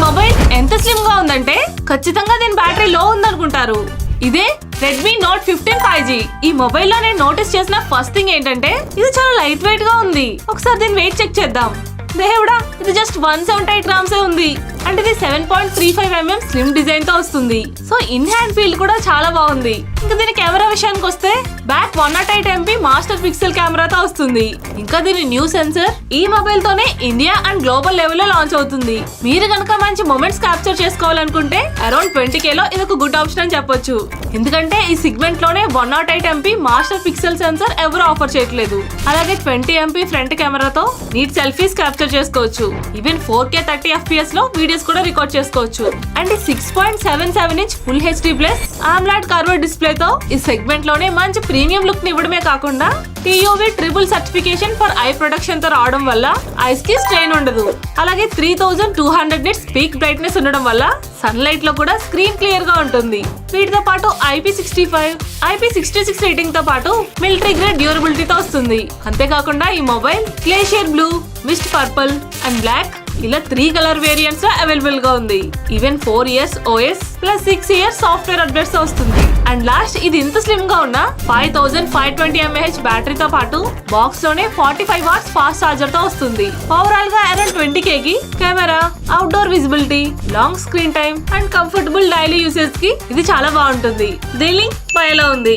Mobile ఎంత slim గా ఉందంటే ఖచ్చితంగా దీని బ్యాటరీ లో ఉందనుకుంటారు. ఇదే రెడ్మీ నోట్ 15 5G. ఈ మొబైల్ లో నేను నోటీస్ చేసిన ఫస్ట్ థింగ్ ఏంటంటే ఇది చాలా లైట్ వెయిట్ గా ఉంది. ఒకసారి దీని వెయిట్ చెక్ చేద్దాం. దేవుడా, ఇది జస్ట్ 178 గ్రామ్స్ ఉంది. అంటే ఇది 7.35mm స్లిమ్ డిజైన్ తో వస్తుంది. సో ఇన్ హ్యాండ్ ఫీల్ కూడా చాలా బాగుంది. ఇంకా దీని కెమెరా విషయానికి వస్తే బ్యాక్ 108MP మాస్టర్ పిక్సెల్ కెమెరాతో వస్తుంది. ఇంకా దీని న్యూ సెన్సర్ ఈ మొబైల్ తోనే ఇండియా అండ్ గ్లోబల్ లెవెల్ లో లాంచ్ అవుతుంది. మీరు కనుక మంచి మొమెంట్స్ క్యాప్చర్ చేసుకోవాలనుకుంటే అరౌండ్ 20K లో ఇది ఒక గుడ్ ఆప్షన్ అని చెప్పొచ్చు. ఎందుకంటే ఈ సెగ్మెంట్ లోనే 108MP మాస్టర్ పిక్సెల్ సెన్సర్ ఎవరు ఆఫర్ చేయట్లేదు. అలాగే 20MP ఫ్రంట్ కెమెరాతో నీట్ సెల్ఫీస్ క్యాప్చర్ చేసుకోవచ్చు. ఈవెన్ 4K 30fps లో వీడియోస్ కూడా రికార్డ్ చేసుకోవచ్చు. And 6.77 inch full HD plus AMOLED curved display తో ఈ సెగ్మెంట్ లోనే మంచి ప్రీమియం లుక్ ని ఇవ్వడమే కాకుండా TUV triple certification for eye protection తో రావడం వల్ల ఐస్ కి స్ట్రెయిన్ ఉండదు. అలాగే 3200 నిట్స్ పీక్ బ్రైట్నెస్ ఉండడం వల్ల సన్ లైట్ లో కూడా స్క్రీన్ క్లియర్ గా ఉంటుంది. వీటితో పాటు IP65, IP66 రేటింగ్ తో పాటు మిలిటరీ గ్రేడ్ డ్యూరబిలిటీ తో వస్తుంది. అంతేకాకుండా ఈ mobile glacier blue, mist purple and black ఇలా 3 కలర్ వేరియంట్స్ లో అవైలబుల్ గా ఉంది. Even 4 years OS plus 6 years software updates తో వస్తుంది. అండ్ లాస్ట్ ఇది ఇంత స్లిమ్ గా ఉన్న 5520 mAh బ్యాటరీతో పాటు బాక్స్ లోనే 45 watts ఫాస్ట్ చార్జర్ తో వస్తుంది. ఓవరాల్ గా అరౌండ్ 20K కి camera, outdoor visibility, long screen time and comfortable daily usage కి ఇది చాలా బాగుంటుంది. దీని లింక్ బయోలో ఉంది.